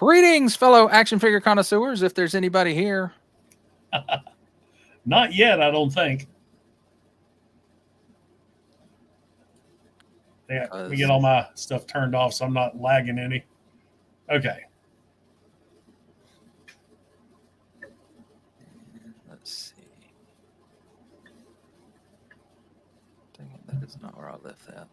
Greetings, fellow action figure connoisseurs, if there's anybody here. Not yet, I don't think. Yeah, let me get all my stuff turned off so I'm not lagging any. Okay. Let's see. Dang it, that is not where I left that.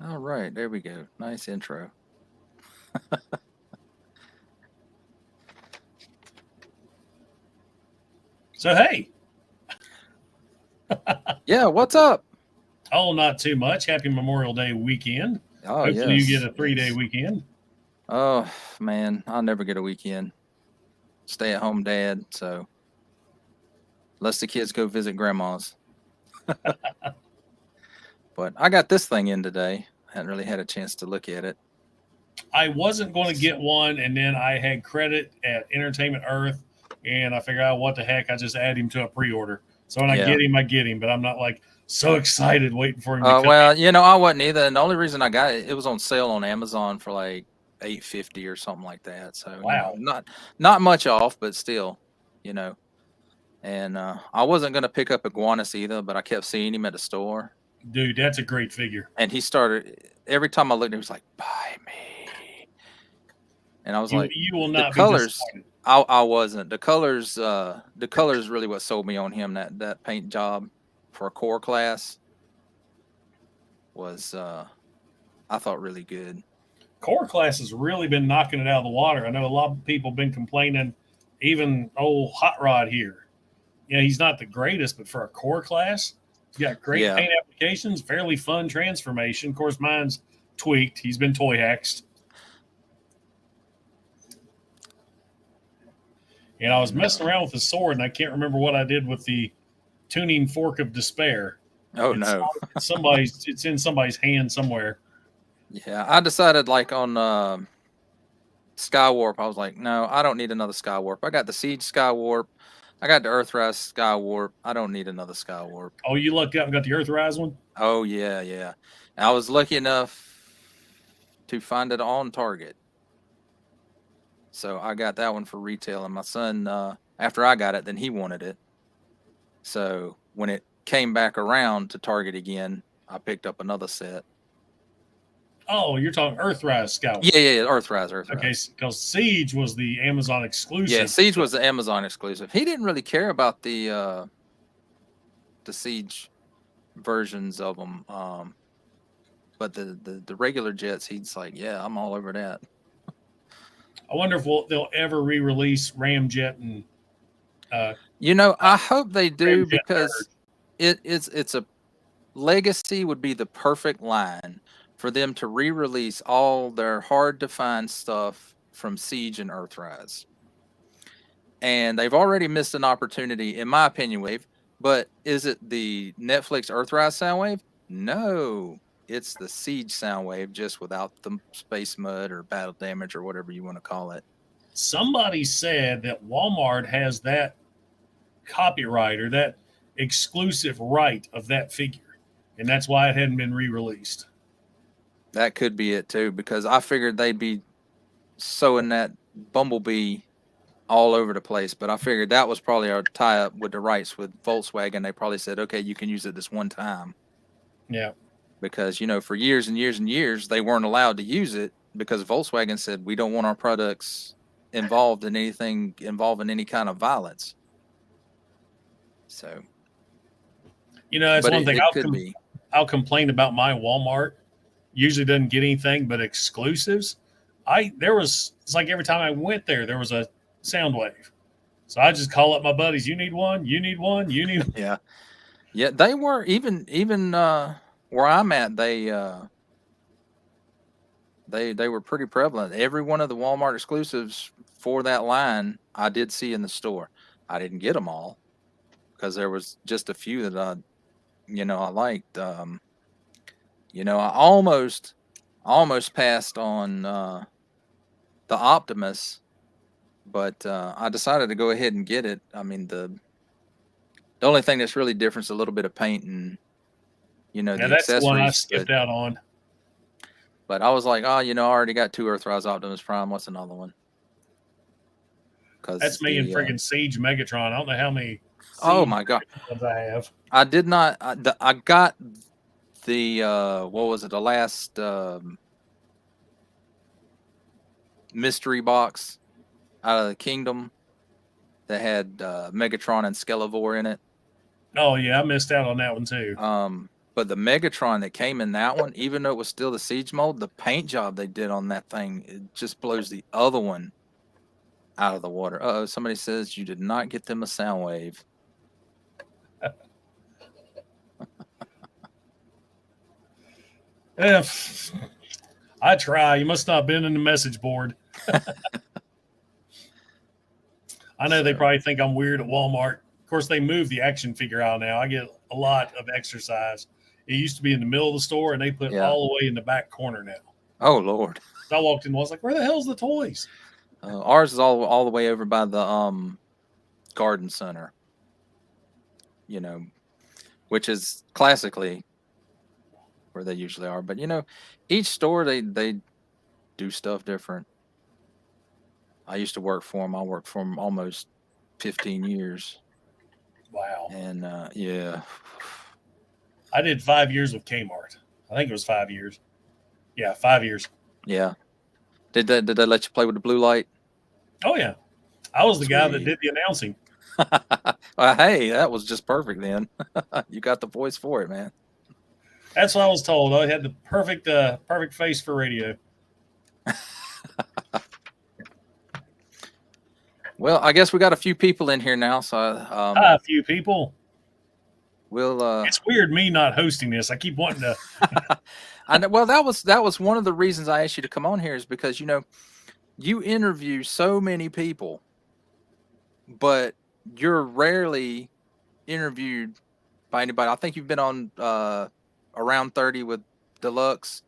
All right, there we go. Nice intro. So, hey. Yeah, what's up? Oh, not too much. Happy Memorial Day weekend. Oh, Hopefully yes, you get a 3-day yes. weekend. Oh, man, I'll never get a weekend. Stay-at-home dad, so unless the kids go visit grandma's. But I got this thing in today. I hadn't really had a chance to look at it. I wasn't going to get one, and then I had credit at Entertainment Earth, and I figured out what the heck, I just add him to a pre-order. So when I get him, but I'm not like so excited waiting for him to come. Well, you know, I wasn't either. And the only reason I got it, it was on sale on Amazon for like $8.50 or something like that. So wow, you know, not much off, but still, you know. And I wasn't gonna pick up Iguanas either, but I kept seeing him at the store. Dude, that's a great figure. And he started every time I looked, he was like, "Buy me," and I was like, "You will not the colors." Be disappointed. I wasn't. The colors really what sold me on him. That paint job for a core class was I thought really good. Core class has really been knocking it out of the water. I know a lot of people have been complaining, even old Hot Rod here. Yeah, he's not the greatest, but for a core class, he's got great paint applications, fairly fun transformation. Of course, mine's tweaked. He's been toy hexed. And I was messing around with the sword, and I can't remember what I did with the tuning fork of despair. Oh, no. It's in somebody's hand somewhere. Yeah, I decided like on Skywarp, I was like, no, I don't need another Skywarp. I got the Siege Skywarp. I got the Earthrise Skywarp. I don't need another Skywarp. Oh, you lucked out and got the Earthrise one? Oh, yeah, yeah. And I was lucky enough to find it on Target. So I got that one for retail. And my son, after I got it, then he wanted it. So when it came back around to Target again, I picked up another set. Oh, you're talking Earthrise Scout. Yeah, Earthrise. Okay, because Siege was the Amazon exclusive. Yeah, Siege was the Amazon exclusive. He didn't really care about the Siege versions of them, but the regular jets, he's like, yeah, I'm all over that. I wonder if they'll ever re-release Ramjet and. You know, I hope they do because it's a Legacy would be the perfect line for them to re-release all their hard-to-find stuff from Siege and Earthrise. And they've already missed an opportunity, in my opinion, Wave. But is it the Netflix Earthrise Soundwave? No. It's the Siege Soundwave, just without the space mud or battle damage or whatever you want to call it. Somebody said that Walmart has that copyright or that exclusive right of that figure. And that's why it hadn't been re-released. That could be it too, because I figured they'd be sewing that Bumblebee all over the place. But I figured that was probably our tie-up with the rights with Volkswagen. They probably said, okay, you can use it this one time. Yeah. Because, you know, for years and years and years, they weren't allowed to use it because Volkswagen said, we don't want our products involved in anything involving any kind of violence. So, you know, that's one thing I'll complain about my Walmart. Usually doesn't get anything but exclusives. It's like every time I went there was a Soundwave. So I just call up my buddies. You need one? You need one? You need Yeah. Yeah, they were even where I'm at, they were pretty prevalent. Every one of the Walmart exclusives for that line, I did see in the store. I didn't get them all because there was just a few that I liked. I almost passed on the Optimus, but I decided to go ahead and get it. I mean, the only thing that's really different is a little bit of paint and Yeah, the that's the one I accessories. skipped out on. But I was like, I already got 2 Earthrise Optimus Prime. What's another one? That's me and friggin' Siege Megatron. I don't know how many. Oh my god! Ones I have. I did not. I got the what was it? The last mystery box out of the Kingdom that had Megatron and Skelevor in it. Oh yeah, I missed out on that one too. But the Megatron that came in that one, even though it was still the Siege mold, the paint job they did on that thing, it just blows the other one out of the water. Uh-oh, somebody says you did not get them a sound wave. If I try, you must not have been in the message board. I know they probably think I'm weird at Walmart. Of course, they moved the action figure aisle now. I get a lot of exercise. It used to be in the middle of the store, and they put it all the way in the back corner now. Oh, Lord. So I walked in and was like, where the hell's the toys? Ours is all the way over by the garden center, which is classically where they usually are. But, each store, they do stuff different. I used to work for them. I worked for them almost 15 years. Wow. And, yeah. I did 5 years with Kmart. I think it was 5 years. Yeah, 5 years. Yeah. Did they let you play with the blue light? Oh, yeah. I was the guy that did the announcing. Hey, that was just perfect then. You got the voice for it, man. That's what I was told. I had the perfect face for radio. Well, I guess we got a few people in here now, so a few people. We'll. It's weird me not hosting this. I keep wanting to. I know. Well, that was one of the reasons I asked you to come on here is because you interview so many people, but you're rarely interviewed by anybody. I think you've been on around 30 with Deluxe,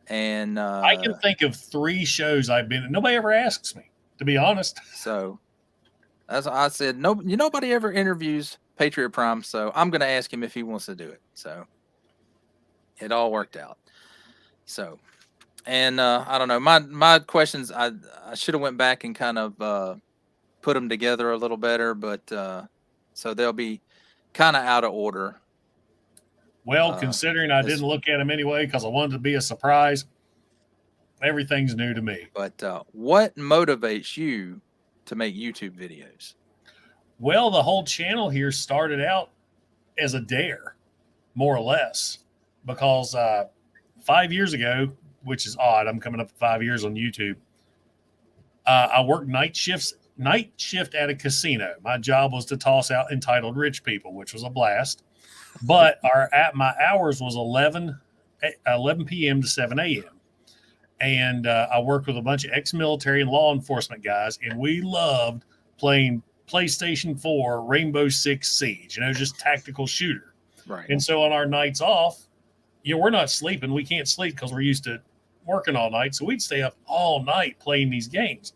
and I can think of 3 shows I've been in. Nobody ever asks me, to be honest. So, as I said, nobody ever interviews Patriot Prime, so I'm going to ask him if he wants to do it. So it all worked out. So, and I don't know, my questions, I should have went back and kind of put them together a little better, but so they'll be kind of out of order. Well, considering I didn't look at them anyway because I wanted to be a surprise, everything's new to me. But what motivates you to make YouTube videos? Well, the whole channel here started out as a dare, more or less, because 5 years ago, which is odd, I'm coming up to 5 years on YouTube. I worked night shift at a casino. My job was to toss out entitled rich people, which was a blast. But my hours was 11 p.m. to 7 a.m. And I worked with a bunch of ex-military and law enforcement guys, and we loved playing PlayStation 4 Rainbow Six Siege, just tactical shooter. Right. And so on our nights off, we're not sleeping. We can't sleep because we're used to working all night. So we'd stay up all night playing these games.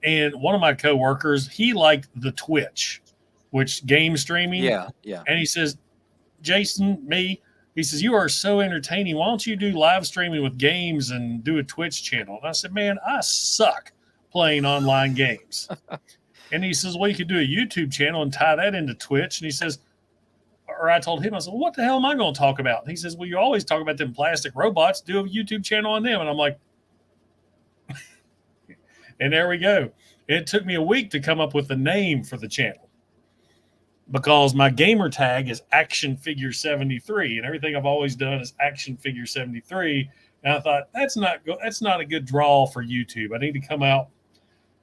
And one of my coworkers, he liked the Twitch, which game streaming. Yeah. And he says, Jason, he says, you are so entertaining. Why don't you do live streaming with games and do a Twitch channel? And I said, man, I suck playing online games. And he says, well, you could do a YouTube channel and tie that into Twitch. And he says, or I told him, I said, well, what the hell am I going to talk about? And he says, well, you always talk about them plastic robots. Do a YouTube channel on them. And I'm like, and there we go. It took me a week to come up with the name for the channel because my gamer tag is Action Figure 73, and everything I've always done is Action Figure 73. And I thought that's not a good draw for YouTube. I need to come out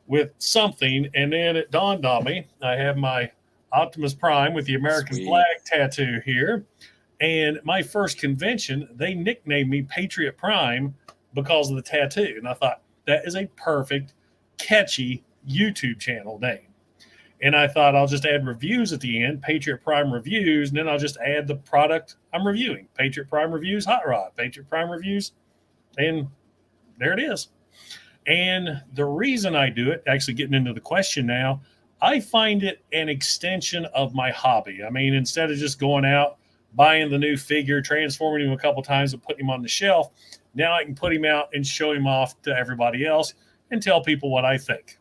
with something, and then it dawned on me. I have my Optimus Prime with the American flag tattoo here. And my first convention, they nicknamed me Patriot Prime because of the tattoo. And I thought, that is a perfect, catchy YouTube channel name. And I thought I'll just add reviews at the end, Patriot Prime Reviews, and then I'll just add the product I'm reviewing. Patriot Prime Reviews Hot Rod, Patriot Prime Reviews, and there it is. And the reason I do it, actually getting into the question now, I find it an extension of my hobby. I mean, instead of just going out, buying the new figure, transforming him a couple times and putting him on the shelf, now I can put him out and show him off to everybody else and tell people what I think.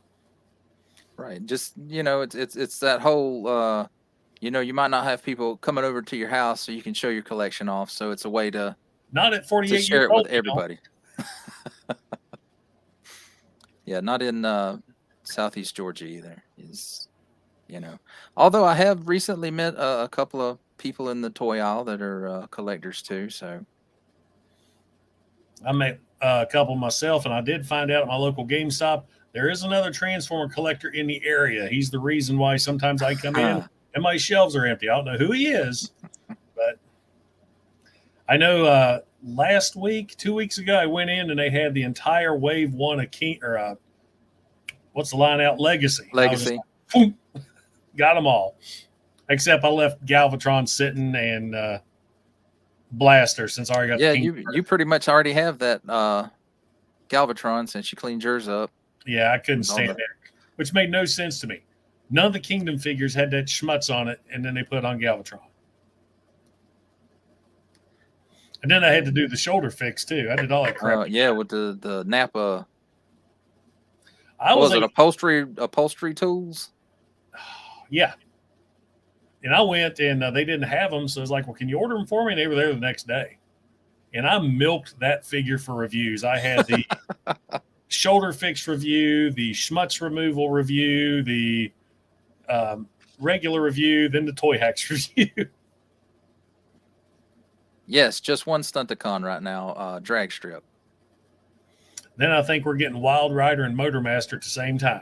Right. Just, it's that whole, you might not have people coming over to your house so you can show your collection off. So it's a way to not at 48 share years it old, with everybody. Yeah, not in Southeast Georgia either. Although I have recently met a couple of people in the toy aisle that are collectors too. So I met a couple myself, and I did find out at my local GameStop there is another Transformer collector in the area. He's the reason why sometimes I come in and my shelves are empty. I don't know who he is, but I know last week, 2 weeks ago, I went in and they had the entire Wave 1 of King, or what's the line out? Legacy. Legacy. Like, got them all. Except I left Galvatron sitting and Blaster since I already got the King. You pretty much already have that Galvatron since you cleaned yours up. Yeah, I couldn't stand it, which made no sense to me. None of the Kingdom figures had that schmutz on it, and then they put on Galvatron. And then I had to do the shoulder fix too. I did all that crap. Yeah, with the Napa. Was it upholstery tools? Yeah. And I went and they didn't have them, so I was like, "Well, can you order them for me?" And they were there the next day. And I milked that figure for reviews. I had the shoulder fix review, the schmutz removal review, the regular review, then the Toy Hacks review. Yes, just one Stunticon right now, drag strip. Then I think we're getting Wild Rider and Motormaster at the same time.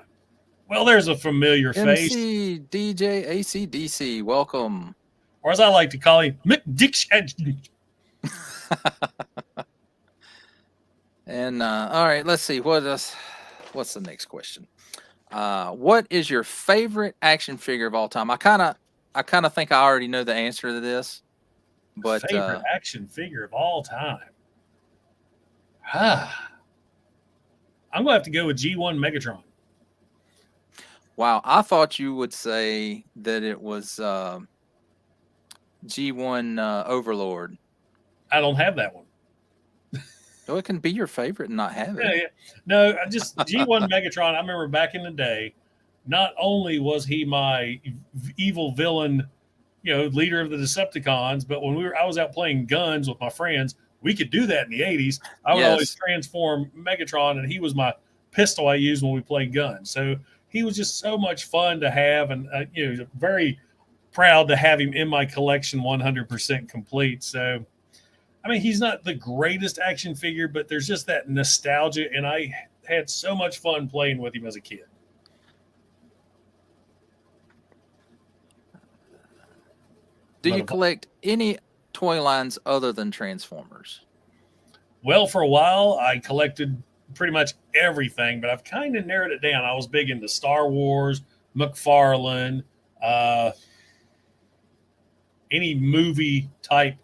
Well, there's a familiar face. MC, DJ, ACDC, welcome. Or as I like to call him, Mick Dix. And all right, let's see. What's the next question? What is your favorite action figure of all time? I kind of think I already know the answer to this. But favorite action figure of all time. I'm gonna have to go with G1 Megatron. Wow, I thought you would say that it was G1 Overlord. I don't have that one. So it can be your favorite and not have it. Yeah. No, I just G1 Megatron. I remember back in the day, not only was he my evil villain, leader of the Decepticons, but when I was out playing guns with my friends, we could do that in the 80s. I would always transform Megatron, and he was my pistol I used when we played guns. So he was just so much fun to have, and very proud to have him in my collection 100% complete. So, I mean, he's not the greatest action figure, but there's just that nostalgia, and I had so much fun playing with him as a kid. Do you collect any toy lines other than Transformers? Well, for a while, I collected pretty much everything, but I've kind of narrowed it down. I was big into Star Wars, McFarlane, any movie type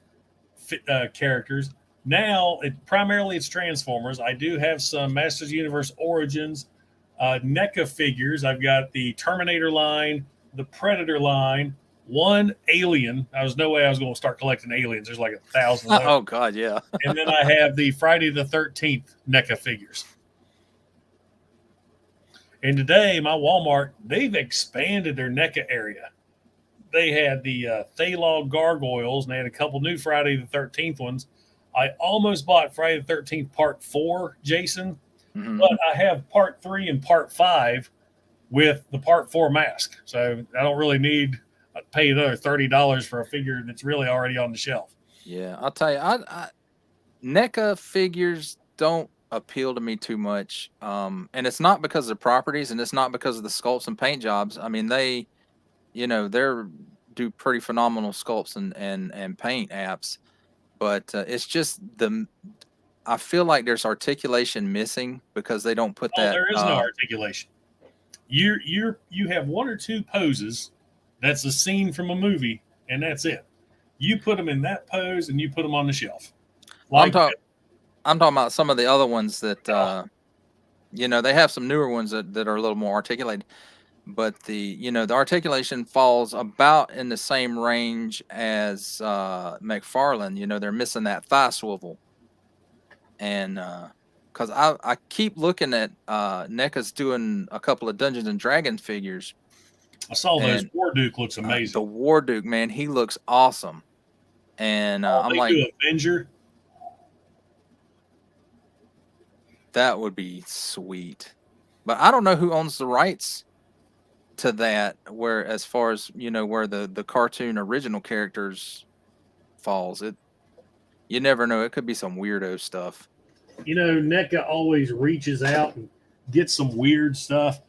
characters. Now, primarily it's Transformers. I do have some Masters of the Universe Origins, NECA figures. I've got the Terminator line, the Predator line, one Alien. There's no way I was going to start collecting aliens. There's like 1,000. Oh, God, yeah. And then I have the Friday the 13th NECA figures. And today, my Walmart, they've expanded their NECA area. They had the Thalog Gargoyles, and they had a couple new Friday the 13th ones. I almost bought Friday the 13th Part 4, Jason, but I have Part 3 and Part 5 with the Part 4 mask. So I don't really need to pay another $30 for a figure that's really already on the shelf. Yeah, I'll tell you, NECA figures don't appeal to me too much. And it's not because of the properties, and it's not because of the sculpts and paint jobs. I mean, they're do pretty phenomenal sculpts and paint apps, but it's just I feel like there's articulation missing because they don't put that. There is no articulation. You have one or two poses. That's a scene from a movie, and that's it. You put them in that pose, and you put them on the shelf. I'm talking about some of the other ones that they have some newer ones that are a little more articulated, but the articulation falls about in the same range as McFarlane. They're missing that thigh swivel, and because I keep looking at NECA's doing a couple of Dungeons and Dragons figures. I saw those. Warduke looks amazing. The Warduke, man, he looks awesome. And I'm like, do Avenger. That would be sweet. But I don't know who owns the rights to that, where as far as where the cartoon original characters falls. You never know. It could be some weirdo stuff. NECA always reaches out and gets some weird stuff.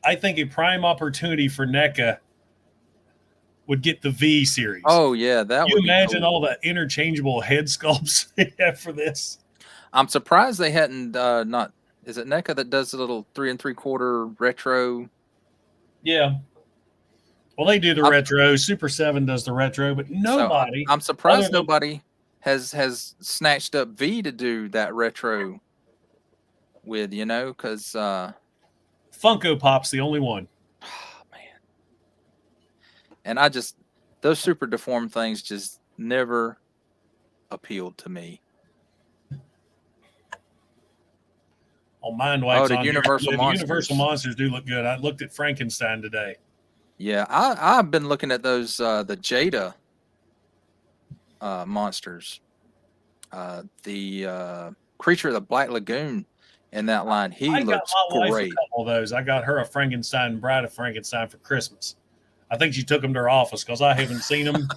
I think a prime opportunity for NECA would get the V series. Oh yeah, that would. You imagine all the interchangeable head sculpts they have for this. I'm surprised they hadn't not. Is it NECA that does the little 3 3/4 retro? Yeah. Well, they do the retro. Super 7 does the retro, but nobody. So I'm surprised nobody has snatched up V to do that retro with, because Funko Pop's the only one. Oh, man. And those super deformed things just never appealed to me. Oh, Mind Wax. The Universal Monsters. The Universal Monsters do look good. I looked at Frankenstein today. Yeah, I've been looking at those the Jada monsters. The Creature of the Black Lagoon in that line. He looks great. A couple of those. I got her a Frankenstein, Bride of Frankenstein for Christmas. I think she took them to her office because I haven't seen them.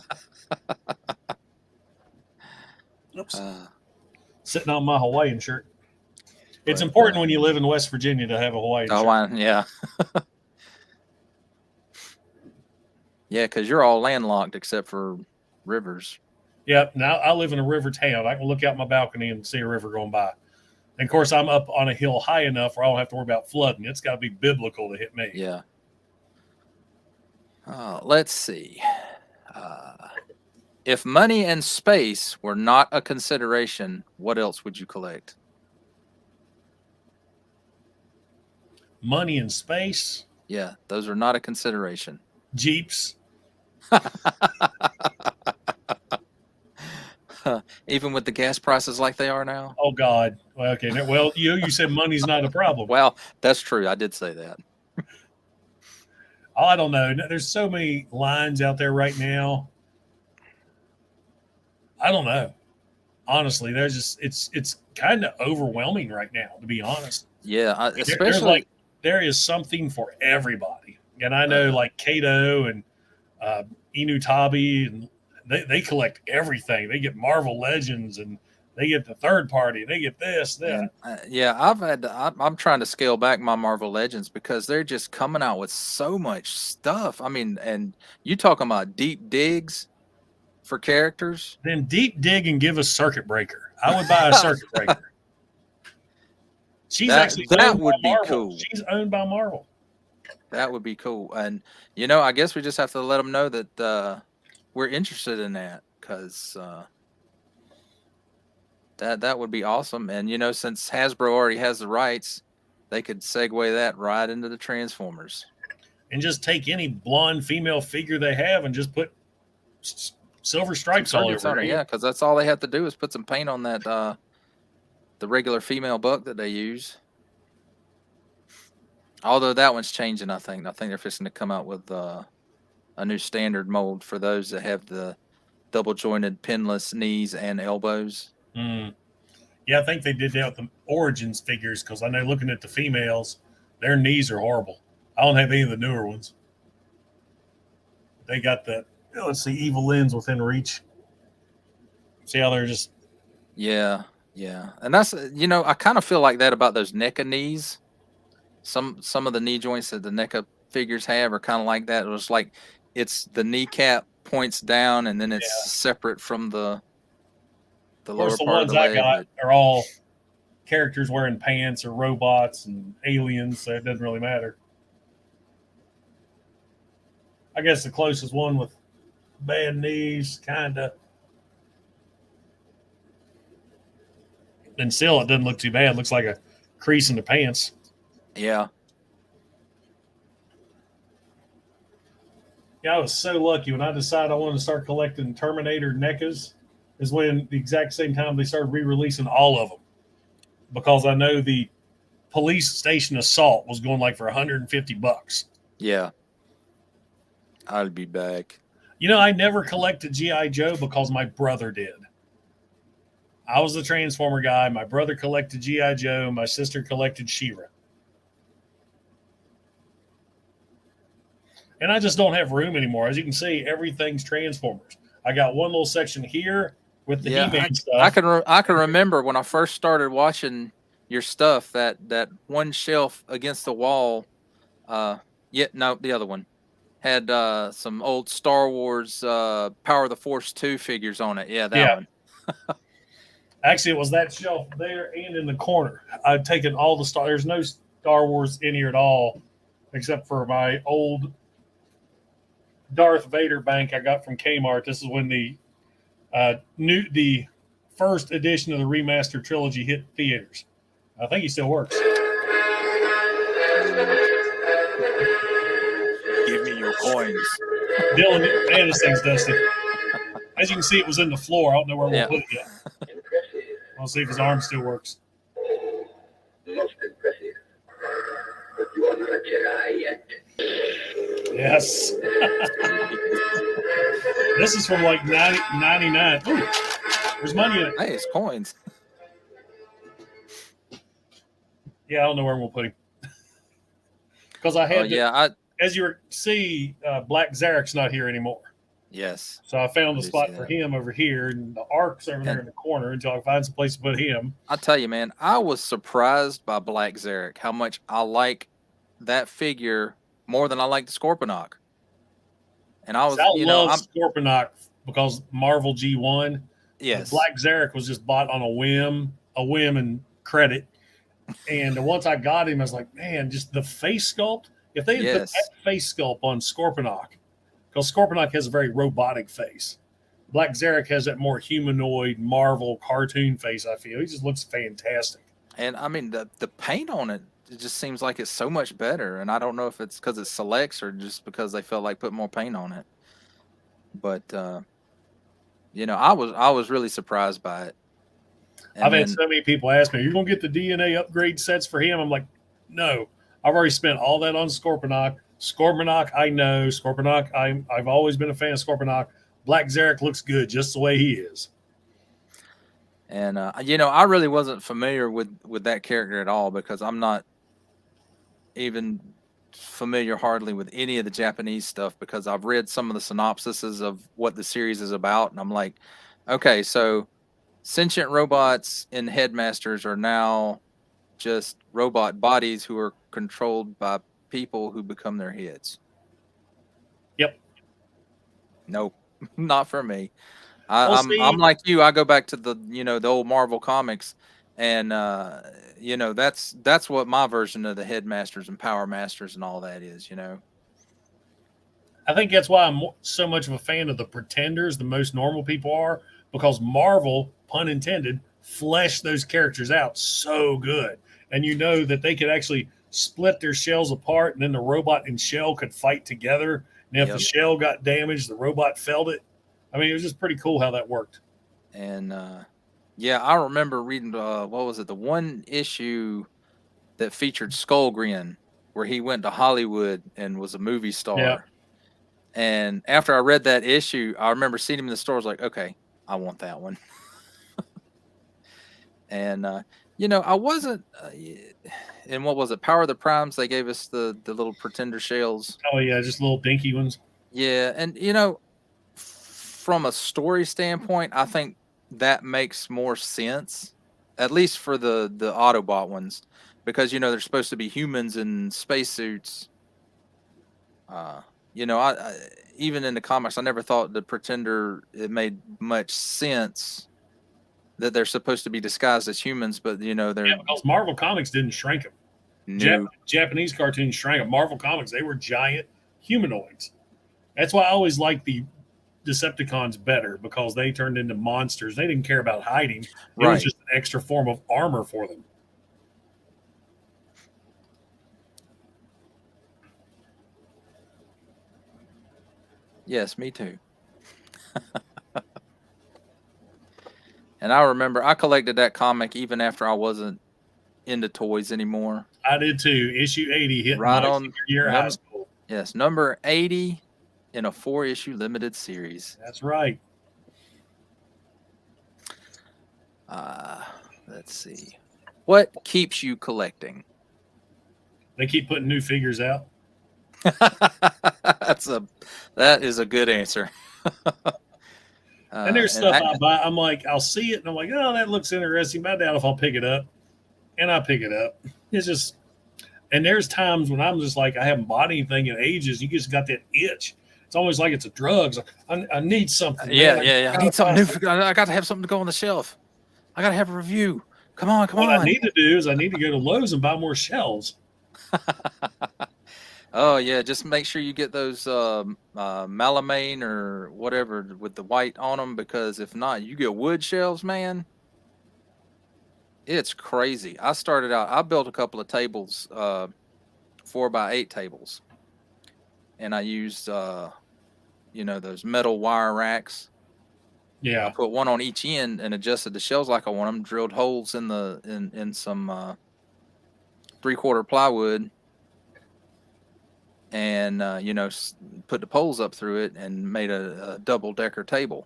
Oops. Sitting on my Hawaiian shirt. It's important when you live in West Virginia to have a Hawaiian shirt. Yeah. Yeah, because you're all landlocked except for rivers. Yeah, now I live in a river town. I can look out my balcony and see a river going by. And, of course, I'm up on a hill high enough where I don't have to worry about flooding. It's got to be biblical to hit me. Yeah. Let's see. If money and space were not a consideration, what else would you collect? Money and space? Yeah, those are not a consideration. Jeeps. Even with the gas prices like they are now? Oh, God. Okay. Well, you said money's not a problem. Well, that's true. I did say that. I don't know. There's so many lines out there right now. I don't know. Honestly, it's kind of overwhelming right now, to be honest. Yeah, especially there is something for everybody. And I know like Kato and Inutabi, and they collect everything. They get Marvel Legends, and they get the third party. They get this, that. Yeah, I'm trying to scale back my Marvel Legends because they're just coming out with so much stuff. I mean, and you talking about deep digs for characters? Then deep dig and give us Circuit Breaker. I would buy a Circuit Breaker. That would be cool. She's owned by Marvel. That would be cool. And, I guess we just have to let them know that we're interested in that because that would be awesome. And, since Hasbro already has the rights, they could segue that right into the Transformers. And just take any blonde female figure they have and just put silver stripes all over it. Yeah, because that's all they have to do is put some paint on that the regular female buck that they use. Although that one's changing, I think. I think they're fixing to come out with a new standard mold for those that have the double jointed pinless knees and elbows. Mm. Yeah, I think they did that with the Origins figures because I know looking at the females, their knees are horrible. I don't have any of the newer ones. They got the, let's see, evil lens within reach. See how they're just... Yeah. Yeah, and that's I kind of feel like that about those NECA knees. Some of the knee joints that the NECA figures have are kind of like that. It was like it's the kneecap points down, and then it's separate from the Of course, lower the part of ones the I leg. got But are all characters wearing pants or robots and aliens, so it doesn't really matter. I guess the closest one with bad knees, kind of. And still, it doesn't look too bad. It looks like a crease in the pants. yeah, Yeah, I was so lucky when I decided I wanted to start collecting Terminator NECAs. Is when the exact same time they started re-releasing all of them, because I know the police station assault was going like for $150. yeah, I'll be back. I never collected GI Joe because my brother did. I was the Transformer guy. My brother collected GI Joe. My sister collected She-Ra. And I just don't have room anymore. As you can see, everything's Transformers. I got one little section here with the He-Man stuff. I can remember when I first started watching your stuff, that one shelf against the wall. The other one had some old Star Wars Power of the Force 2 figures on it. Yeah, that one. Actually, it was that shelf there and in the corner. I'd taken all the Star. There's no Star Wars in here at all, except for my old Darth Vader bank I got from Kmart. This is when the first edition of the remastered trilogy hit theaters. I think he still works. Give me your coins. Dylan, man, this thing's dusty. As you can see, it was in the floor. I don't know where we'll put it yet. I'll see if his arm still works. Most impressive. But you are not a Jedi yet. Yes. This is from like 99. Ooh, there's money in it. Hey, it's coins. Yeah, I don't know where we'll put him. Because I had as you see, Black Zarek's not here anymore. Yes. So I found the spot for him over here, and the Ark's over there in the corner until I find some place to put him. I'll tell you, man, I was surprised by Black Zarek, how much I like that figure more than I like the Scorponok. And I love Scorponok because Marvel G1. Yes. Black Zarek was just bought on a whim and credit. And once I got him, I was like, man, just the face sculpt. If they had put that face sculpt on Scorponok, because Scorponok has a very robotic face. Black Zarek has that more humanoid Marvel cartoon face, I feel. He just looks fantastic. And I mean, the paint on it just seems like it's so much better. And I don't know if it's because it selects or just because they felt like putting more paint on it. But, I was really surprised by it. And I've had so many people ask me, you're going to get the DNA upgrade sets for him? I'm like, no. I've already spent all that on Scorponok. Scorponok, I know. Scorponok, I've always been a fan of Scorponok. Black Zarek looks good just the way he is. And, I really wasn't familiar with that character at all because I'm not even familiar hardly with any of the Japanese stuff because I've read some of the synopsises of what the series is about. And I'm like, okay, so sentient robots and headmasters are now just robot bodies who are controlled by people who become their heads. Yep. Nope, not for me. I'm like you. I go back to the old Marvel comics, and that's what my version of the headmasters and power masters and all that is. I think that's why I'm so much of a fan of the Pretenders. The most normal people are because Marvel, pun intended, fleshed those characters out so good, and that they could actually split their shells apart, and then the robot and shell could fight together. And if the shell got damaged, the robot felt it. I mean, it was just pretty cool how that worked. And I remember reading what was it? The one issue that featured Skullgrin, where he went to Hollywood and was a movie star. Yeah. And after I read that issue, I remember seeing him in the store. I was like, okay, I want that one. And I wasn't. And what was it? Power of the Primes. They gave us the little Pretender shells. Oh yeah, just little dinky ones. Yeah, and from a story standpoint, I think that makes more sense at least for the Autobot ones, because they're supposed to be humans in spacesuits. I even in the comics, I never thought the Pretender, it made much sense that they're supposed to be disguised as humans, but they're because Marvel Comics didn't shrink them. new. Japanese cartoons shrank them. Marvel Comics, they were giant humanoids. That's why I always liked the Decepticons better, because they turned into monsters. They didn't care about hiding. It was just an extra form of armor for them. Yes, me too. And I remember I collected that comic even after I wasn't into toys anymore. I did too. Issue 80 hit right my on senior year of high school. Yes, number 80 in a 4-issue limited series. That's right. Let's see. What keeps you collecting? They keep putting new figures out. That is a good answer. And there's stuff I buy. I'm like, I'll see it, and I'm like, oh, that looks interesting, but I doubt if I'll pick it up. And I pick it up. It's just, and there's times when I'm just like, I haven't bought anything in ages. You just got that itch. It's almost like it's a drug. I need something. Yeah. I need something new. I got to have something to go on the shelf. I got to have a review. Come on. What I need to do is I need to go to Lowe's and buy more shelves. Oh yeah, just make sure you get those melamine or whatever with the white on them, because if not, you get wood shelves, man. It's crazy. I built a couple of tables, 4x8 tables, and I used those metal wire racks. Yeah, I put one on each end and adjusted the shelves like I want them. Drilled holes in some 3/4 plywood. And put the poles up through it and made a double-decker table.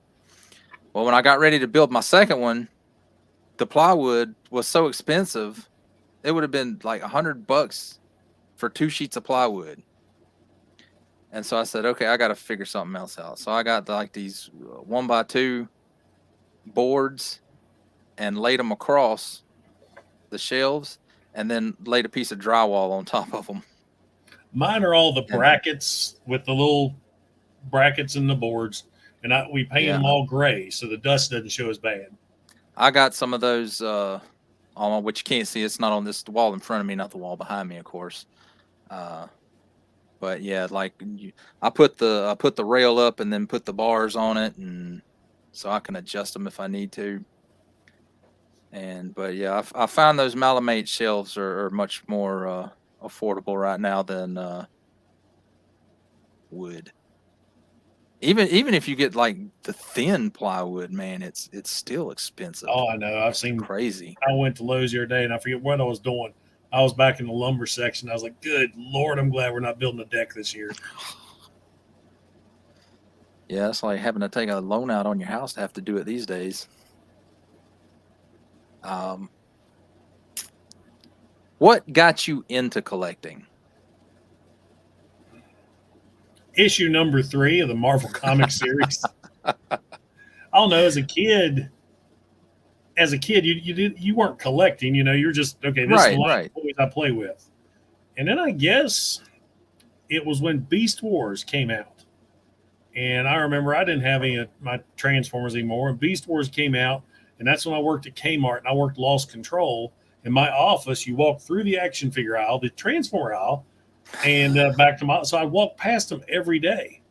Well, when I got ready to build my second one, the plywood was so expensive, it would have been like $100 for 2 sheets of plywood. And so I said, okay, I got to figure something else out. So I got like these 1x2 boards and laid them across the shelves, and then laid a piece of drywall on top of them. Mine are all the brackets with the little brackets in the boards, and we paint them all gray so the dust doesn't show as bad. I got some of those on which you can't see. It's not on this wall in front of me, not the wall behind me, of course. But yeah, like I put the rail up and then put the bars on it, and so I can adjust them if I need to. But yeah, I found those melamine shelves are much more affordable right now than wood. Even if you get like the thin plywood, man, it's still expensive. Oh, I know. I've seen crazy. I went to Lowe's the other day, and I forget what I was doing. I was back in the lumber section. I was like, good Lord, I'm glad we're not building a deck this year. Yeah, it's like having to take a loan out on your house to have to do it these days. What got you into collecting? Issue number 3 of the Marvel Comics series. I don't know. As a kid, you weren't collecting. You're just okay. This is the toys I play with. And then I guess it was when Beast Wars came out, and I remember I didn't have any of my Transformers anymore. And Beast Wars came out, and that's when I worked at Kmart, and I worked Lost Control. In my office, you walk through the action figure aisle, the Transformer aisle, and back to my. So I walked past them every day.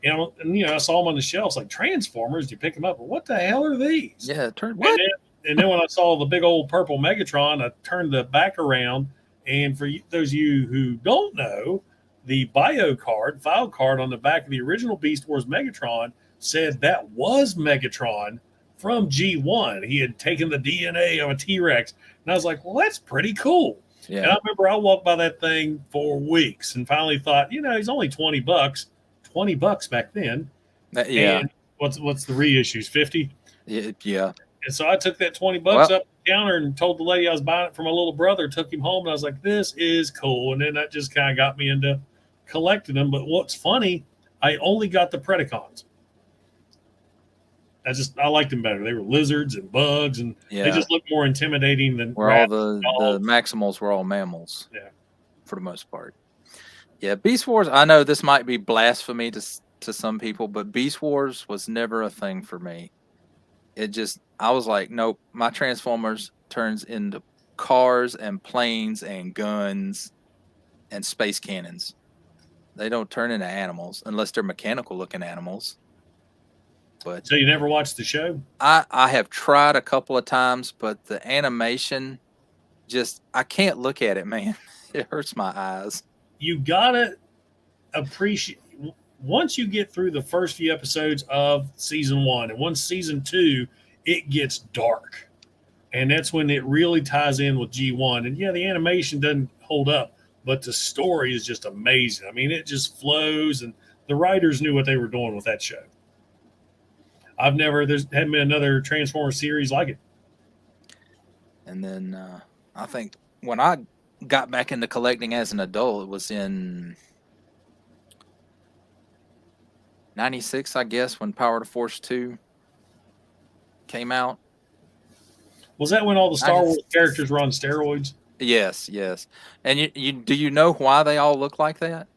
And I saw them on the shelves like Transformers. You pick them up. What the hell are these? Yeah, what? And then when I saw the big old purple Megatron, I turned the back around. And for those of you who don't know, the file card on the back of the original Beast Wars Megatron said that was Megatron from G1. He had taken the DNA of a T-Rex. And I was like, well, that's pretty cool. Yeah. And I remember I walked by that thing for weeks and finally thought, he's only $20. $20 back then. Yeah. And what's the reissues? 50? Yeah. And so I took that $20 up the counter and told the lady I was buying it for my little brother, took him home, and I was like, this is cool. And then that just kind of got me into collecting them. But what's funny, I only got the Predacons. I liked them better. They were lizards and bugs, and they just looked more intimidating than where all the Maximals were all mammals. Yeah, for the most part. Yeah, Beast Wars. I know this might be blasphemy to some people, but Beast Wars was never a thing for me. I was like, nope. My Transformers turns into cars and planes and guns and space cannons. They don't turn into animals unless they're mechanical looking animals. But so you never watched the show? I have tried a couple of times, but the animation I can't look at it, man. It hurts my eyes. You gotta appreciate once you get through the first few episodes of season 1, and once season 2, it gets dark. And that's when it really ties in with G1. And yeah, the animation doesn't hold up, but the story is just amazing. I mean, it just flows, and the writers knew what they were doing with that show. There hadn't been another Transformers series like it. And then I think when I got back into collecting as an adult, it was in 96, I guess, when Power to Force 2 came out. Was that when all the Star Wars characters were on steroids? Yes. And you do you know why they all look like that?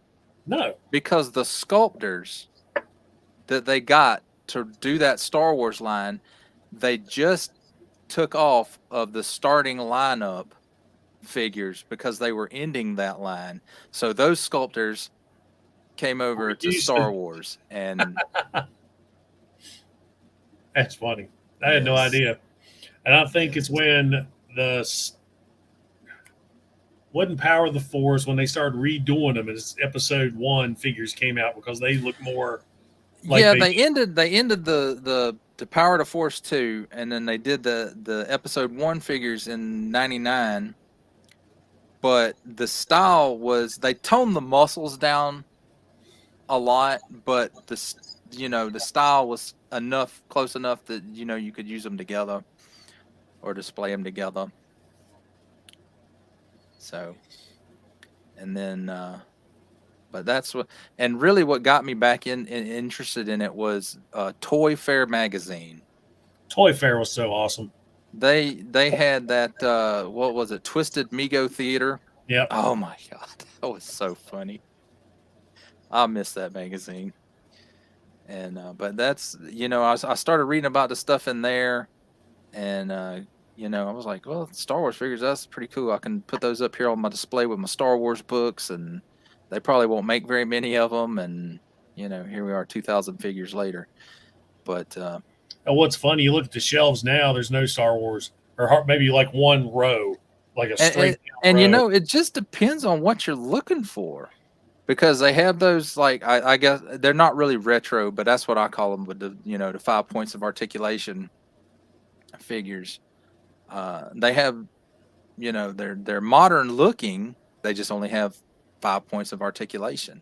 No. Because the sculptors that they got to do that Star Wars line, they just took off of the starting lineup figures because they were ending that line. So those sculptors came over to Star Wars, and that's funny. I had no idea. And I think it's when wasn't Power of the Force when they started redoing them as episode 1 figures came out because they look more like they ended the Power of the Force 2, and then they did the episode 1 figures in 99. But the style was, they toned the muscles down a lot, but the style was close enough that you could use them together or display them together. So, and then but that's what got me back interested in it was Toy Fair magazine. Toy Fair was so awesome. They had that what was it, Twisted Mego Theater? Yep. Oh my god, that was so funny. I miss that magazine. And but that's I started reading about the stuff in there, and I was like, well, Star Wars figures, that's pretty cool. I can put those up here on my display with my Star Wars books, and they probably won't make very many of them. And here we are 2,000 figures later. But and what's funny, you look at the shelves now, there's no Star Wars, or maybe like one row, like a straight row. It just depends on what you're looking for, because they have those, like, I guess they're not really retro, but that's what I call them, with the the 5 points of articulation figures. They have they're modern looking, they just only have 5 points of articulation.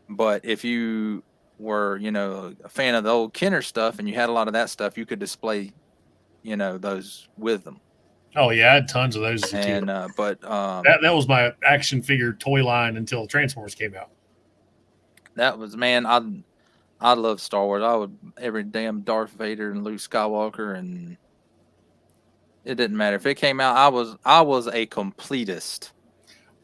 But if you were a fan of the old Kenner stuff and you had a lot of that stuff, you could display those with them. Oh yeah, I had tons of those as a kid. But that was my action figure toy line until Transformers came out. That was, man, I love Star Wars. I would every damn Darth Vader and Luke Skywalker, and it didn't matter if it came out. I was a completist.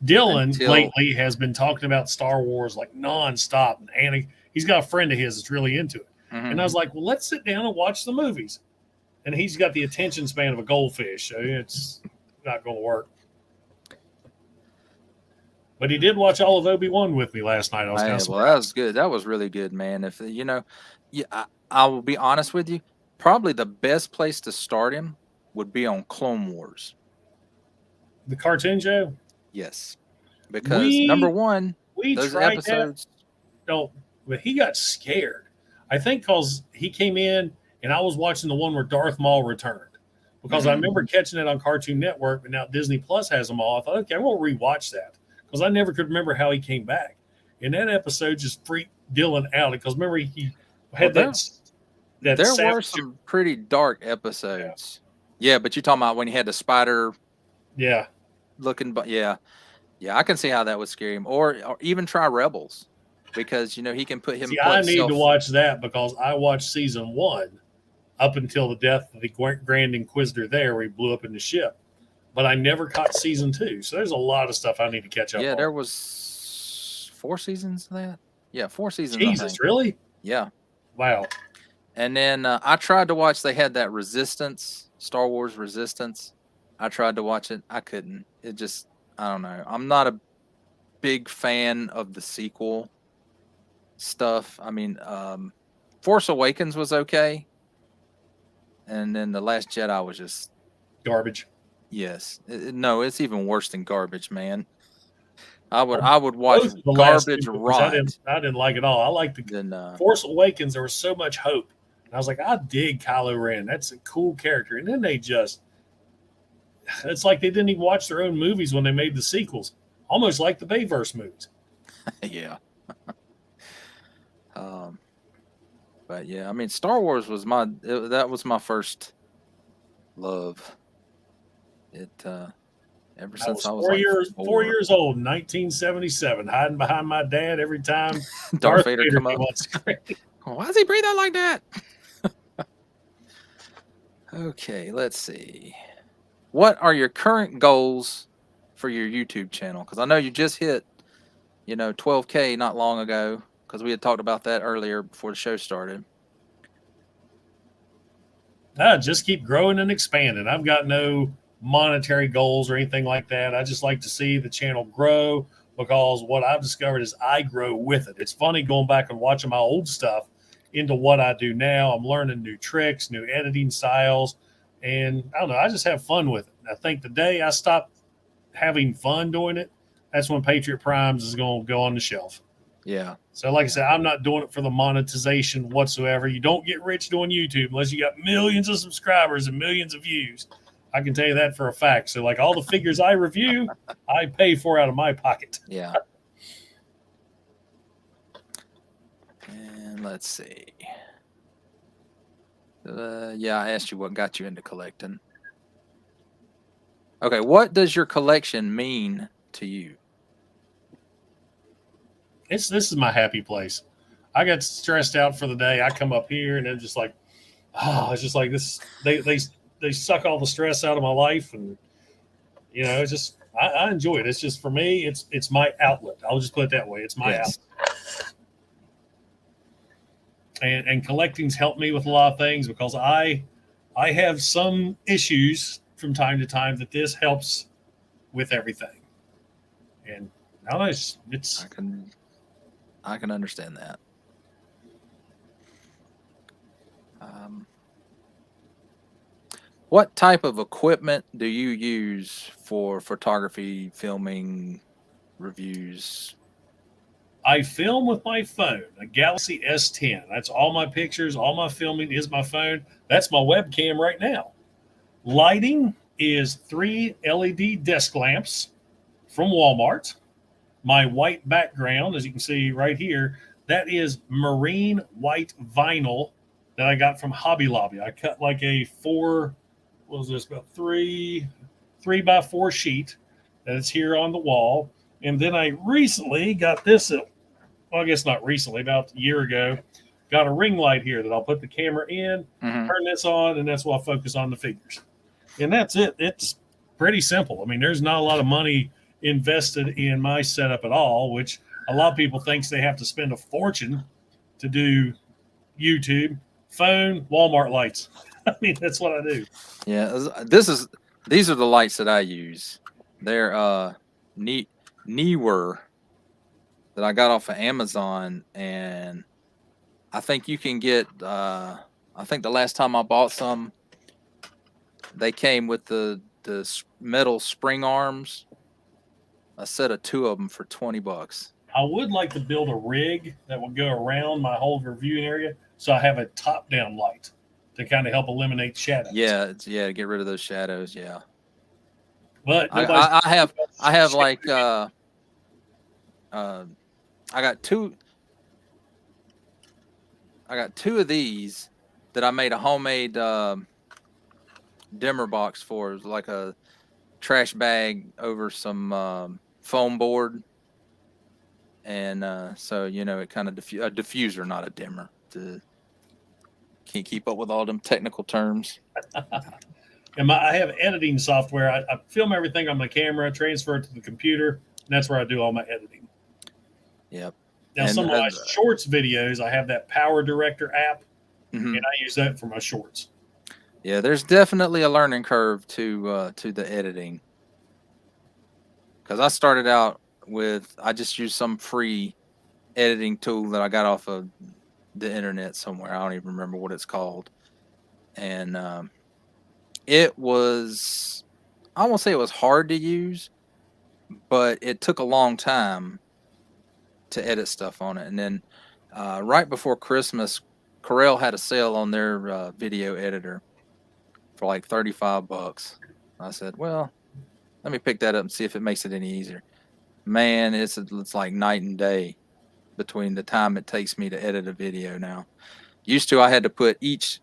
Dylan lately has been talking about Star Wars like nonstop, and he's got a friend of his that's really into it. Mm-hmm. And I was like, well, let's sit down and watch the movies. And he's got the attention span of a goldfish, so it's not going to work. But he did watch all of Obi-Wan with me last night. Well, that was good. That was really good, man. If I will be honest with you, probably the best place to start him would be on Clone Wars, the cartoon show. Yes, because number one, those episodes. No, but he got scared. I think because he came in and I was watching the one where Darth Maul returned, because I remember catching it on Cartoon Network, but now Disney Plus has them all. I thought, okay, I'm going to rewatch that, because I never could remember how he came back. And that episode just freaked Dylan out, because remember he had that. There were some pretty dark episodes. Yeah, but you're talking about when he had the spider. Yeah. Looking, but yeah, I can see how that would scare him, or even try Rebels, because he can put him. I need to watch that, because I watched season 1 up until the death of the Grand Inquisitor there, where he blew up in the ship. But I never caught season 2, so there's a lot of stuff I need to catch up on. Yeah, there was 4 seasons of that. Yeah, 4 seasons. Jesus, really? Yeah. Wow. And then I tried to watch. They had that Resistance, Star Wars Resistance. I tried to watch it. I couldn't. It just, I don't know. I'm not a big fan of the sequel stuff. I mean, Force Awakens was okay, and then The Last Jedi was just garbage. Yes, no, it's even worse than garbage, man. I would watch garbage rot. I didn't like it all. I liked the Force Awakens. There was so much hope, and I was like, I dig Kylo Ren. That's a cool character. And then it's like they didn't even watch their own movies when they made the sequels. Almost like the Bayverse movies. Yeah. But yeah, I mean, Star Wars was that was my first love. It ever since I was 4 years old, 1977, hiding behind my dad every time Darth Vader came up on screen. Why does he breathe out like that? Okay, let's see. What are your current goals for your YouTube channel? Because I know you just hit, 12K not long ago. Because we had talked about that earlier before the show started. Just keep growing and expanding. I've got no monetary goals or anything like that. I just like to see the channel grow, because what I've discovered is I grow with it. It's funny going back and watching my old stuff into what I do now. I'm learning new tricks, new editing styles, and I don't know, I just have fun with it. I think the day I stop having fun doing it, that's when Patriot Primes is going to go on the shelf. Yeah. So like I said, I'm not doing it for the monetization whatsoever. You don't get rich doing YouTube unless you got millions of subscribers and millions of views. I can tell you that for a fact. So like all the figures I review, I pay for out of my pocket. Yeah. And let's see. Yeah, I asked you what got you into collecting. Okay, what does your collection mean to you? This is my happy place. I got stressed out for the day. I come up here and it's just like, it's just like this. They suck all the stress out of my life, and it's just I enjoy it. It's just for me. It's my outlet. I'll just put it that way. It's my outlet. And collecting's helped me with a lot of things, because I have some issues from time to time that this helps with everything. And now it's I can understand that. What type of equipment do you use for photography, filming, reviews? I film with my phone, a Galaxy S10. That's all my pictures, all my filming is my phone. That's my webcam right now. Lighting is 3 LED desk lamps from Walmart. My white background, as you can see right here, that is marine white vinyl that I got from Hobby Lobby. I cut like a about 3x4 sheet that is here on the wall. And then I recently got this, I guess not recently, about a year ago, got a ring light here that I'll put the camera in, turn this on, and that's what I focus on the figures. And that's it. It's pretty simple. I mean, there's not a lot of money invested in my setup at all, which a lot of people thinks they have to spend a fortune to do YouTube. Phone, Walmart lights. I mean, that's what I do. Yeah, these are the lights that I use. They're Neewer that I got off of Amazon, and I think you can get. I think the last time I bought some, they came with the metal spring arms. A set of 2 of them for $20. I would like to build a rig that would go around my whole reviewing area, so I have a top-down light to kind of help eliminate shadows. Yeah, get rid of those shadows. Yeah, but I have like I got two of these that I made a homemade dimmer box for. It was like a trash bag over some foam board, and so it kind of a diffuser, not a dimmer, to Can't keep up with all them technical terms. And I have editing software. I film everything on my camera, transfer it to the computer, and that's where I do all my editing. Yep. Now, some of my shorts videos, I have that Power Director app, and I use that for my shorts. Yeah, there's definitely a learning curve to the editing. Because I started out with, I just used some free editing tool that I got off of the internet somewhere. I don't even remember what it's called. And it was, I won't say it was hard to use, but it took a long time to edit stuff on it. And then right before Christmas, Corel had a sale on their video editor for like $35. I said, well, let me pick that up and see if it makes it any easier. Man, it's like night and day between the time it takes me to edit a video now. Used to, I had to put each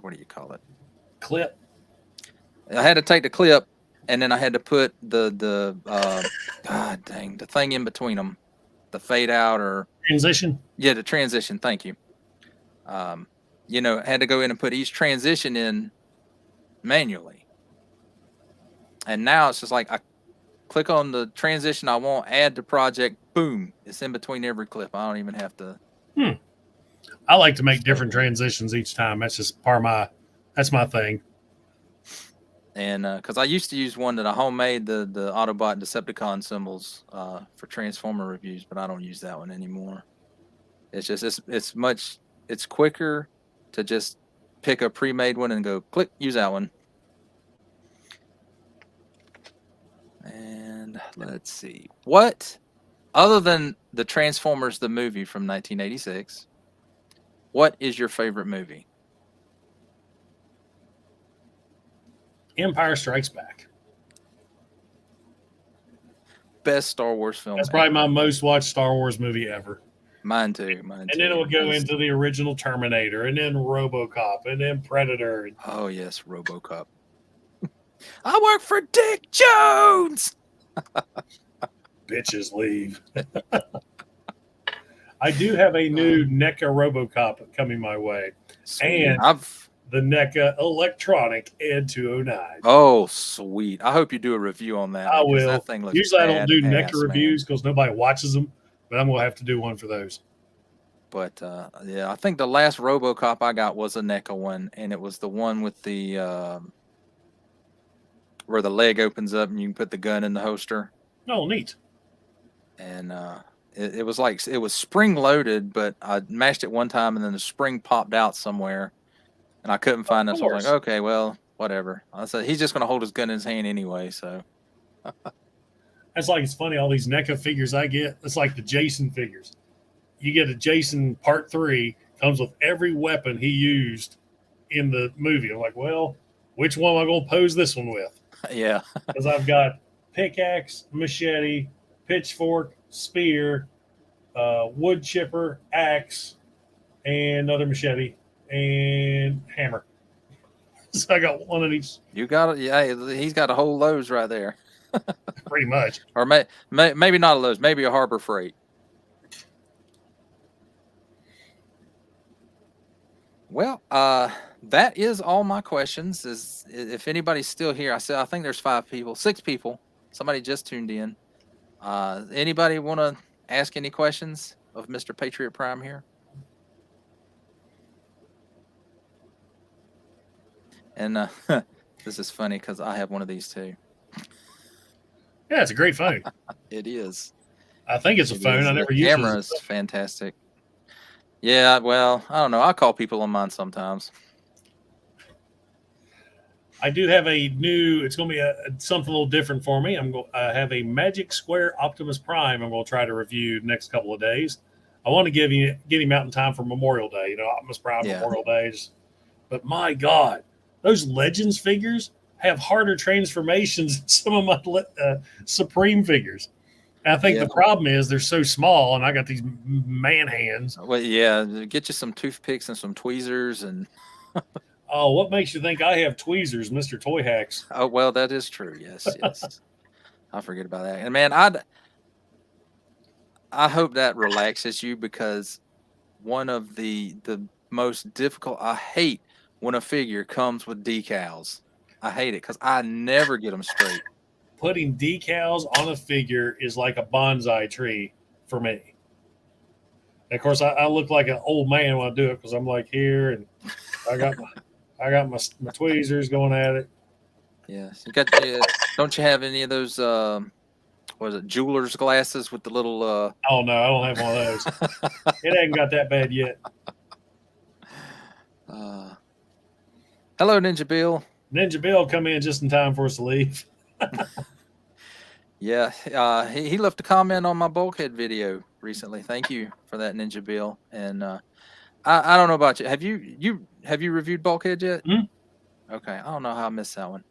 what do you call it? Clip. I had to take the clip, and then I had to put the God dang, the thing in between them, the fade out or transition. Yeah, the transition. Thank you. You know, I had to go in and put each transition in manually. And now it's just like I click on the transition I want, add to project, boom, it's in between every clip. I don't even have to. I like to make different transitions each time. That's just that's my thing. And because I used to use one that I homemade, the Autobot Decepticon symbols for Transformer reviews, but I don't use that one anymore. It's just it's quicker to just pick a pre-made one and go click, use that one. And let's see, what other than the Transformers the movie from 1986, what is your favorite movie? Empire Strikes Back. Best Star Wars film. That's probably my most watched Star Wars movie ever. Mine too. And then it would go into the original Terminator, and then RoboCop, and then Predator. Oh yes, RoboCop. I work for Dick Jones. Bitches leave. I do have a new NECA RoboCop coming my way. Sweet. And the NECA Electronic Ed 209. Oh, sweet. I hope you do a review on that. I will. That thing looks Usually I don't do NECA reviews because nobody watches them, but I'm going to have to do one for those. But yeah, I think the last RoboCop I got was a NECA one, and it was the one with the where the leg opens up and you can put the gun in the holster. Oh, neat. And it was like, it was spring loaded, but I mashed it one time and then the spring popped out somewhere and I couldn't find it. So I was like, okay, well, whatever. I said, he's just going to hold his gun in his hand anyway. So that's like, it's funny. All these NECA figures I get, it's like the Jason figures. You get a Jason Part 3, comes with every weapon he used in the movie. I'm like, well, which one am I going to pose this one with? Yeah. Because I've got pickaxe, machete, pitchfork, spear, wood chipper, axe, and another machete, and hammer. So I got one of each. You got it. Yeah, he's got a whole Lowe's right there. Pretty much. Or maybe not a Lowe's, maybe a Harbor Freight. Well, that is all my questions. If anybody's still here, I think there's 6 people. Somebody just tuned in. Anybody want to ask any questions of Mr. Patriot Prime here? And this is funny because I have one of these too. Yeah, it's a great phone. It is. I think it's a phone. I never used it. The camera is fantastic. Yeah, well, I don't know. I call people on mine sometimes. I do have a new, it's going to be something a little different for me. I have a Magic Square Optimus Prime I'm going to try to review the next couple of days. I want to get him out in time for Memorial Day, Optimus Prime, yeah. Memorial Days. But my God, those Legends figures have harder transformations than some of my Supreme figures. And I think the problem is they're so small, and I got these man hands. Well, yeah, get you some toothpicks and some tweezers. And oh, what makes you think I have tweezers, Mr. Toy Hacks? Oh, well, that is true. Yes, yes. I forget about that. And man, I hope that relaxes you, because one of the most difficult, I hate when a figure comes with decals. I hate it because I never get them straight. Putting decals on a figure is like a bonsai tree for me. And of course, I look like an old man when I do it because I'm like here, and I got my tweezers going at it. Yes, you got. Don't you have any of those? What is it, jeweler's glasses with the little? Oh no, I don't have one of those. It ain't got that bad yet. Hello, Ninja Bill. Ninja Bill come in just in time for us to leave. Yeah, he left a comment on my bulkhead video recently. Thank you for that, Ninja Bill. And I don't know about you. Have you reviewed Bulkhead yet? Mm-hmm. Okay, I don't know how I missed that one.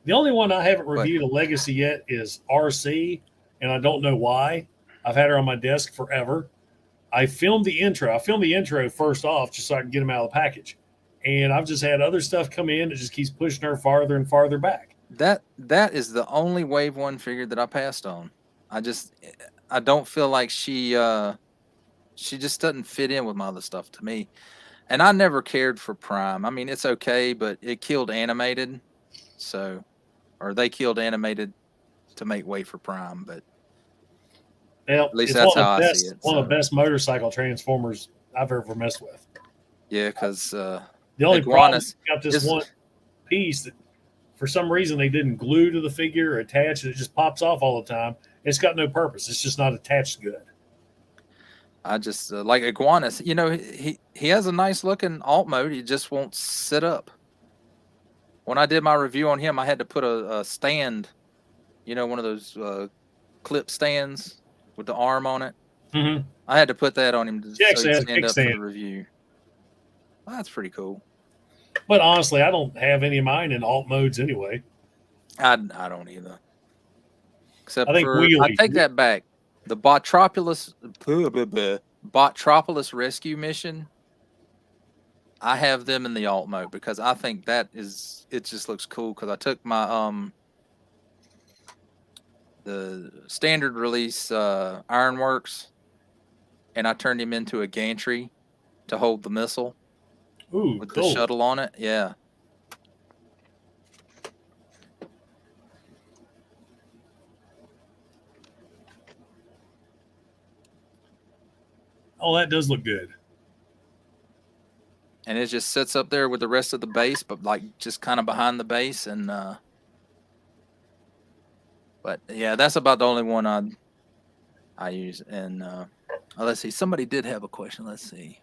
The only one I haven't reviewed a Legacy yet is RC, and I don't know why. I've had her on my desk forever. I filmed the intro. I filmed the intro first off just so I can get them out of the package. And I've just had other stuff come in that just keeps pushing her farther and farther back. That is the only Wave 1 figure that I passed on. I don't feel like she just doesn't fit in with my other stuff to me. And I never cared for Prime. I mean, it's okay, but it killed animated. So, or they killed animated to make way for Prime, but well, at least that's how I see it. One of the best motorcycle transformers I've ever messed with. Yeah, because the only problem is got this one piece that for some reason they didn't glue to the figure or attach, and it just pops off all the time. It's got no purpose. It's just not attached good. I just like Iguanus. You know, he has a nice looking alt mode. He just won't sit up. When I did my review on him, I had to put a stand. You know, one of those clip stands with the arm on it. Mm-hmm. I had to put that on him to stand up for the review. Well, that's pretty cool. But honestly, I don't have any of mine in alt modes anyway. I don't either. Except I think I take that back. The Botropolis rescue mission, I have them in the alt mode because I think it just looks cool because I took my the standard release Ironworks and I turned him into a gantry to hold the missile. Ooh, with cool. The shuttle on it. Yeah. Oh, that does look good. And it just sits up there with the rest of the base, but like just kind of behind the base. And but yeah, that's about the only one I use. And let's see, somebody did have a question. Let's see.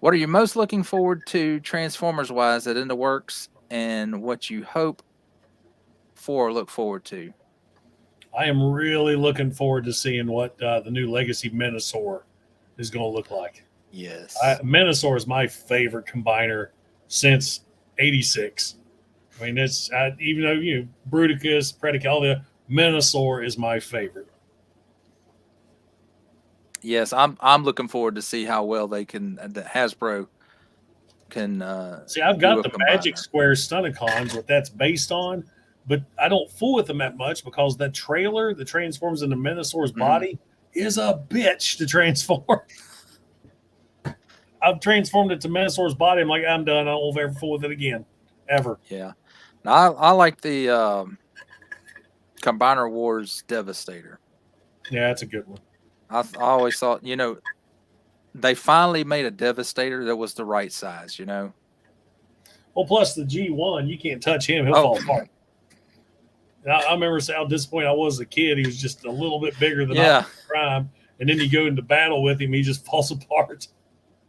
What are you most looking forward to Transformers wise that in the works, and what you hope for or look forward to? I am really looking forward to seeing what the new Legacy Minosaur is going to look like. Yes. Minosaur is my favorite combiner since '86. I mean, it's even though Bruticus, Predacus, all the Minosaur is my favorite. Yes, I'm looking forward to see how well they can. The Hasbro can see. I've got the Magic Square Stunticons, what that's based on, but I don't fool with them that much because that trailer that transforms into Minosaur's body is a bitch to transform. I've transformed it to Minosaur's body. I'm like, I'm done. I won't ever fool with it again, ever. Yeah. Now, I like the Combiner Wars Devastator. Yeah, that's a good one. I always thought, they finally made a Devastator that was the right size, Well, plus the G1, you can't touch him. He'll fall apart. I remember how disappointed I was as a kid. He was just a little bit bigger than Prime. And then you go into battle with him, he just falls apart.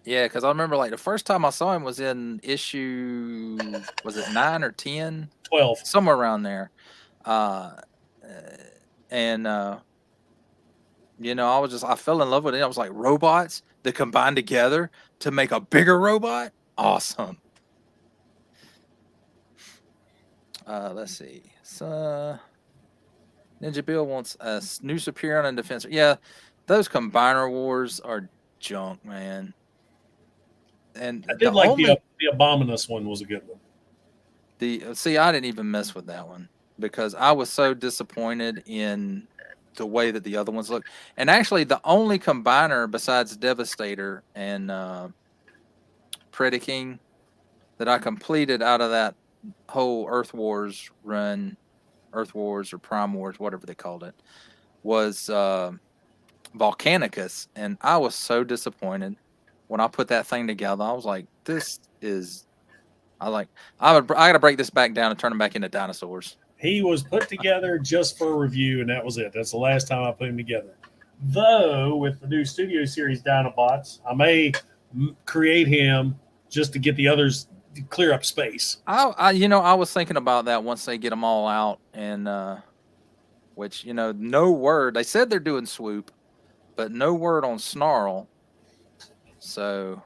Yeah, because I remember like the first time I saw him was in issue, was it 9 or 10? 12. Somewhere around there. I fell in love with it. I was like, robots that combine together to make a bigger robot? Awesome. Let's see. So, Ninja Bill wants a new Superior and Defense. Yeah, those Combiner Wars are junk, man. And I did like the Abominus one was a good one. I didn't even mess with that one because I was so disappointed in the way that the other ones look. And actually, the only combiner besides Devastator and Predaking that I completed out of that whole Earth Wars run, Earth Wars or Prime Wars, whatever they called it, was Volcanicus. And I was so disappointed when I put that thing together. I was like, this is, I got to break this back down and turn them back into dinosaurs. He was put together just for a review, and that was it. That's the last time I put him together. Though, with the new Studio Series Dinobots, I may create him just to get the others to clear up space. I was thinking about that once they get them all out, and which, no word. They said they're doing Swoop, but no word on Snarl. So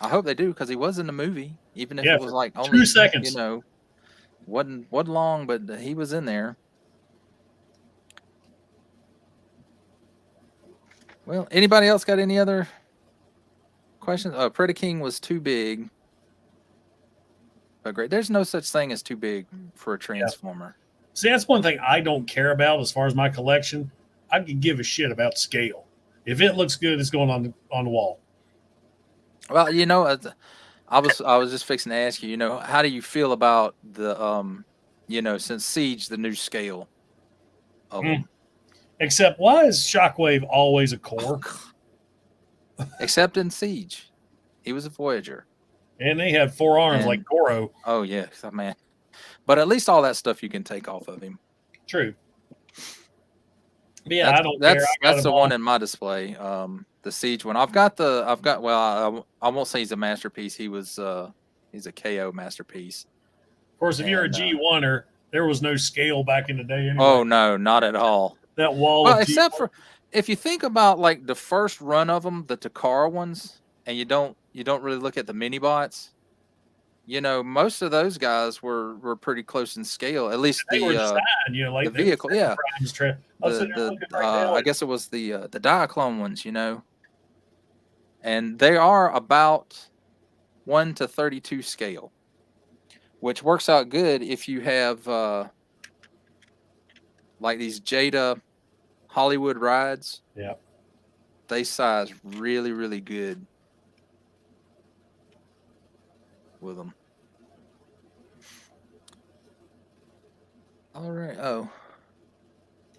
I hope they do, because he was in the movie, even if it was like only 2 seconds. Wasn't long, but he was in there. Well, anybody else got any other questions? Predaking was too big. But great. There's no such thing as too big for a Transformer. Yeah. See, that's one thing I don't care about as far as my collection. I could give a shit about scale. If it looks good, it's going on the wall. Well, I was just fixing to ask you, how do you feel about the since Siege, the new scale of them? Except, why is Shockwave always a core? Except in Siege, he was a Voyager, and they have 4 arms like Goro. Oh yeah, man! But at least all that stuff you can take off of him. True. Yeah, I don't care. That's the one in my display. The Siege one. Well, I won't say he's a masterpiece. He's a KO masterpiece. Of course, if you're a G1er, there was no scale back in the day anyway. Oh no, not at all. That wall. Well, except for if you think about like the first run of them, the Takara ones, and you don't really look at the mini bots. Most of those guys were pretty close in scale. At least the like the vehicle, yeah. I guess it was the Diaclone ones, and they are about 1:32 scale, which works out good if you have like these Jada Hollywood rides. Yeah, they size really, really good with them. All right. Oh.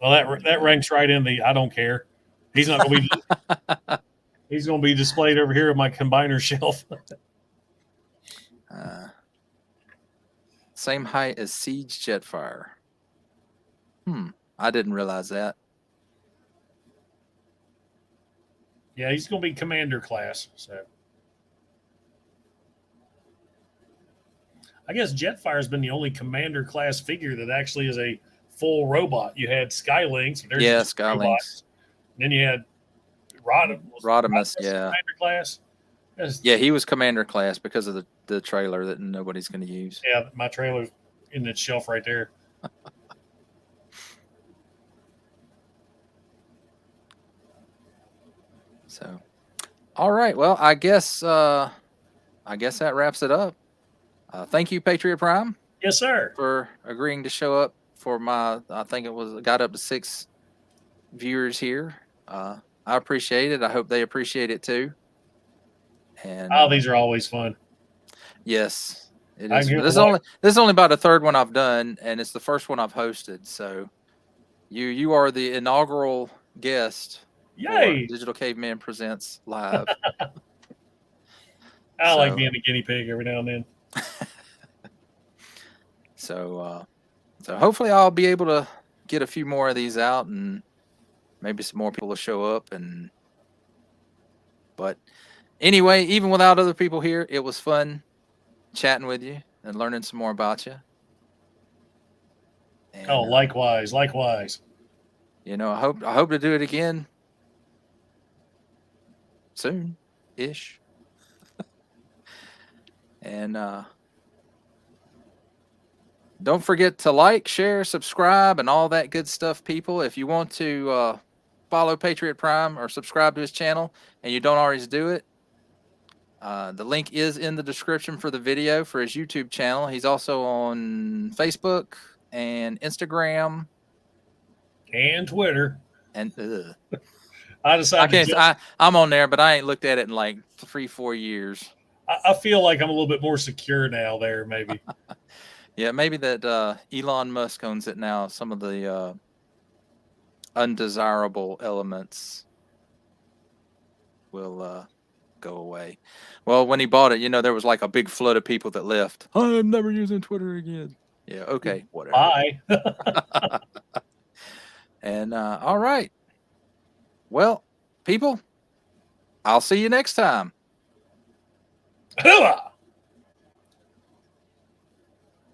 Well, that ranks right in the I don't care. He's not going to be. He's going to be displayed over here on my combiner shelf. Same height as Siege Jetfire. I didn't realize that. Yeah, he's going to be commander class. So I guess Jetfire's been the only commander class figure that actually is a full robot. You had Skylinks. Skylinks. Then you had Rodimus, yeah. Commander class. Yeah, he was commander class because of the trailer that nobody's going to use. Yeah, my trailer's in that shelf right there. So, all right. Well, I guess that wraps it up. Thank you, Patriot Prime. Yes, sir. For agreeing to show up for I think got up to 6 viewers here. I appreciate it. I hope they appreciate it too. And these are always fun. Yes, it is. This is only about the 3rd one I've done, and it's the first one I've hosted. So you are the inaugural guest. Yay! Digital Caveman Presents Live. I like being a guinea pig every now and then. So hopefully I'll be able to get a few more of these out, and maybe some more people will show up. But anyway, even without other people here, it was fun chatting with you and learning some more about you. And, likewise. I hope to do it again soon-ish. And don't forget to like, share, subscribe, and all that good stuff, people. If you want to follow Patriot Prime or subscribe to his channel and you don't always do it, the link is in the description for the video for his YouTube channel. He's also on Facebook and Instagram. And Twitter. And I decided I'm on there, but I ain't looked at it in like 3-4 years. I feel like I'm a little bit more secure now there, maybe. Yeah, maybe that Elon Musk owns it now. Some of the undesirable elements will go away. Well, when he bought it, there was like a big flood of people that left. I'm never using Twitter again. Yeah, okay, whatever. Bye. And all right. Well, people, I'll see you next time.